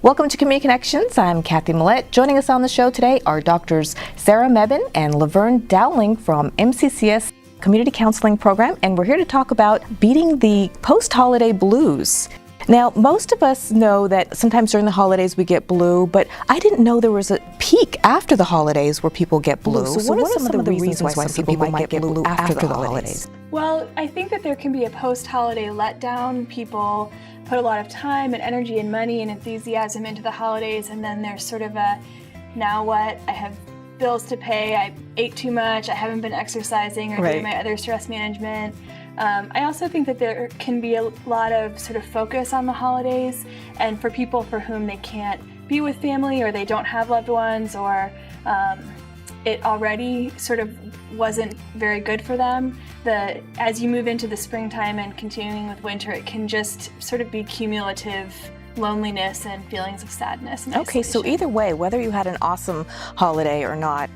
Welcome to Community Connections. I'm Kathy Millette. Joining us on the show today are Doctors Sarah Mebin and Laverne Dowling from MCCS Community Counseling Program, and we're here to talk about beating the post-holiday blues. Now, most of us know that sometimes during the holidays we get blue, but I didn't know there was a peak after the holidays where people get blue. So what are some of the reasons why some people might get blue after the holidays? Well, I think that there can be a post-holiday letdown. People put a lot of time and energy and money and enthusiasm into the holidays, and then there's sort of a, now what? I have bills to pay, I ate too much, I haven't been exercising or doing my other stress management. I also think that there can be a lot of sort of focus on the holidays, and for people for whom they can't be with family or they don't have loved ones, or it already sort of wasn't very good for them. As you move into the springtime and continuing with winter, it can just sort of be cumulative loneliness and feelings of sadness and Okay, so either way, whether you had an awesome holiday or not,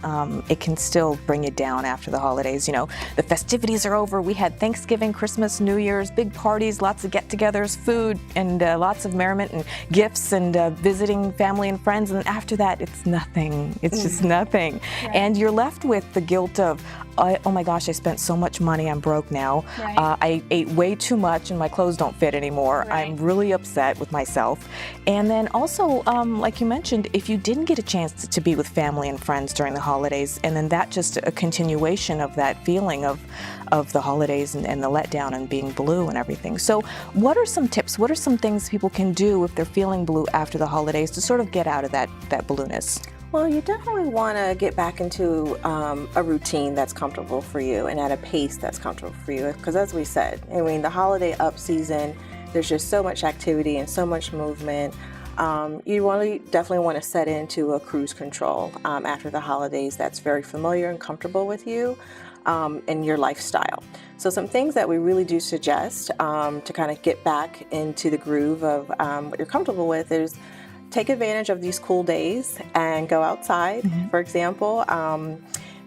it can still bring you down after the holidays. You know, the festivities are over. We had Thanksgiving, Christmas, New Year's, big parties, lots of get-togethers, food, and lots of merriment and gifts and visiting family and friends. And after that, it's nothing. It's just nothing. Right. And you're left with the guilt of, oh my gosh, I spent so much money, I'm broke now. Right. I ate way too much and my clothes don't fit anymore. Right. I'm really upset with myself. And then also, like you mentioned, if you didn't get a chance to be with family and friends during the holidays, and then that just a continuation of that feeling of the holidays and the letdown and being blue and everything. So what are some tips? What are some things people can do if they're feeling blue after the holidays to sort of get out of that blueness? Well, you definitely want to get back into a routine that's comfortable for you and at a pace that's comfortable for you. Because as we said, I mean, the holiday up season, there's just so much activity and so much movement. You definitely want to set into a cruise control after the holidays that's very familiar and comfortable with you and your lifestyle. So some things that we really do suggest to kind of get back into the groove of what you're comfortable with is take advantage of these cool days and go outside. Mm-hmm. For example,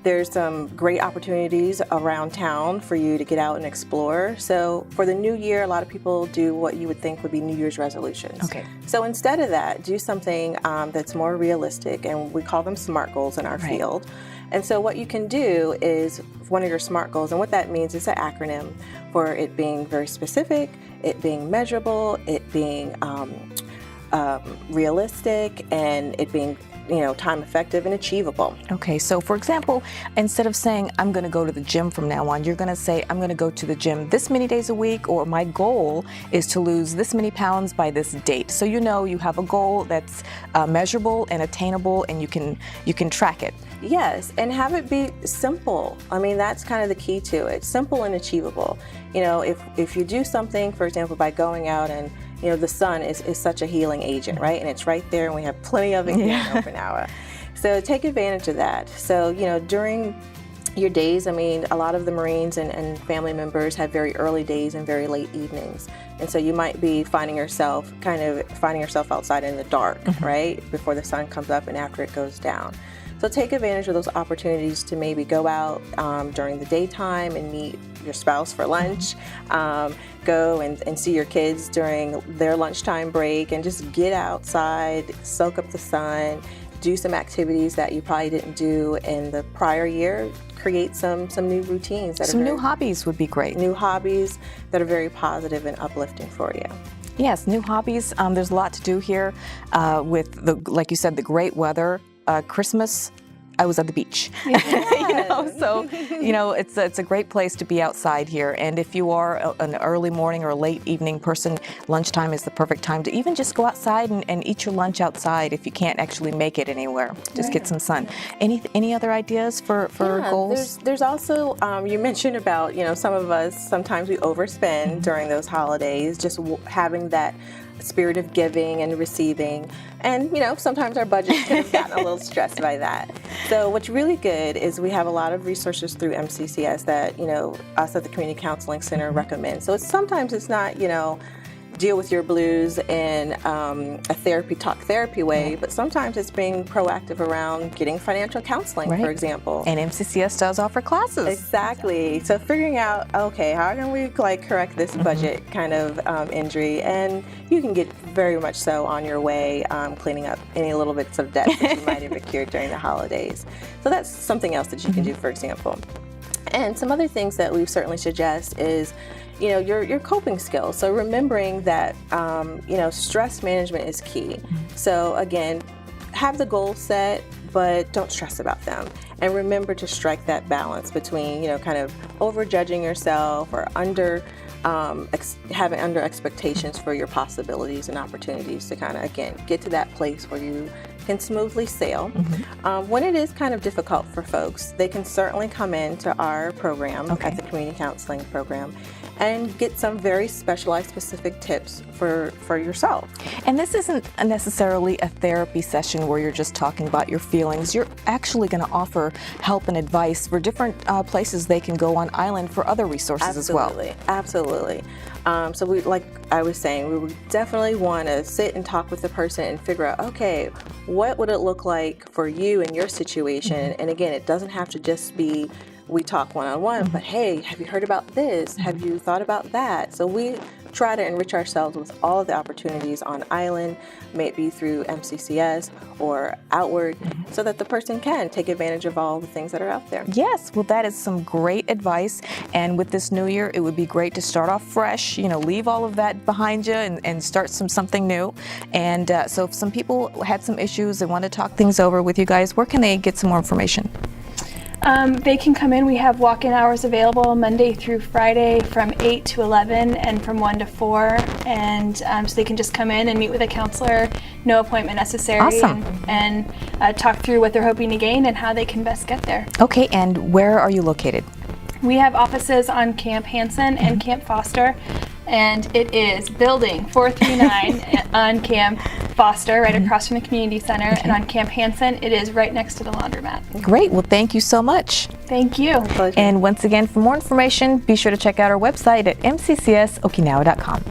there's some great opportunities around town for you to get out and explore. So for the new year, a lot of people do what you would think would be New Year's resolutions. Okay. So instead of that, do something that's more realistic, and we call them SMART goals in our field. And so what you can do is one of your SMART goals, and what that means is an acronym for it being very specific, it being measurable, it being realistic, and it being time effective and achievable. Okay, so for example, instead of saying I'm going to go to the gym from now on, you're going to say I'm going to go to the gym this many days a week, or my goal is to lose this many pounds by this date. So you have a goal that's measurable and attainable, and you can track it. Yes, and have it be simple. I mean, that's kind of the key to it. Simple and achievable. If you do something, for example, by going out and the sun is such a healing agent, right? And it's right there, and we have plenty of it here in Okinawa. So take advantage of that. So, during your days, I mean, a lot of the Marines and family members have very early days and very late evenings. And so you might be finding yourself outside in the dark, mm-hmm. right? Before the sun comes up and after it goes down. So take advantage of those opportunities to maybe go out during the daytime and meet your spouse for lunch, go and see your kids during their lunchtime break, and just get outside, soak up the sun, do some activities that you probably didn't do in the prior year, create some new routines. New hobbies would be great. New hobbies that are very positive and uplifting for you. Yes, new hobbies. There's a lot to do here with, like you said, the great weather. Christmas, I was at the beach. Yes. So it's a great place to be outside here. And if you are an early morning or late evening person, lunchtime is the perfect time to even just go outside and eat your lunch outside if you can't actually make it anywhere. Just get some sun. Any other ideas for goals? There's also you mentioned about some of us sometimes we overspend mm-hmm. during those holidays. Just having that spirit of giving and receiving, and sometimes our budgets can have gotten a little stressed by that. So what's really good is we have a lot of resources through MCCS that us at the Community Counseling Center recommend. So sometimes it's not deal with your blues in a talk therapy way, but sometimes it's being proactive around getting financial counseling, for example. And MCCS does offer classes. Exactly. So figuring out, okay, how can we like correct this budget kind of injury? And you can get very much so on your way cleaning up any little bits of debt that you might have accrued during the holidays. So that's something else that you can do, for example. And some other things that we certainly suggest is, you know, your coping skills. So remembering that, you know, stress management is key. So again, have the goals set, but don't stress about them. And remember to strike that balance between, you know, kind of over-judging yourself or having under expectations for your possibilities and opportunities to kind of, again, get to that place where you can smoothly sail. When it is kind of difficult for folks, they can certainly come into our program at the Community Counseling Program and get some very specialized, specific tips for yourself. And this isn't necessarily a therapy session where you're just talking about your feelings. You're actually going to offer help and advice for different places they can go on island for other resources as well. Absolutely. So we, like I was saying, we would definitely want to sit and talk with the person and figure out, okay, what would it look like for you in your situation? And again, it doesn't have to just be we talk one-on-one, but hey, have you heard about this? Have you thought about that? So we try to enrich ourselves with all of the opportunities on island, maybe through MCCS or outward, so that the person can take advantage of all the things that are out there. Yes, well, that is some great advice. And with this new year, it would be great to start off fresh, you know, leave all of that behind you and start something new. And so if some people had some issues and want to talk things over with you guys, where can they get some more information? They can come in. We have walk-in hours available Monday through Friday from 8 to 11 and from 1 to 4. And so they can just come in and meet with a counselor, no appointment necessary. Awesome. And talk through what they're hoping to gain and how they can best get there. Okay, and where are you located? We have offices on Camp Hansen and Camp Foster. And it is building 439 on Camp Foster, right across from the Community Center. And on Camp Hansen, it is right next to the laundromat. Great. Well, thank you so much. Thank you. Pleasure. And once again, for more information, be sure to check out our website at mccsokinawa.com.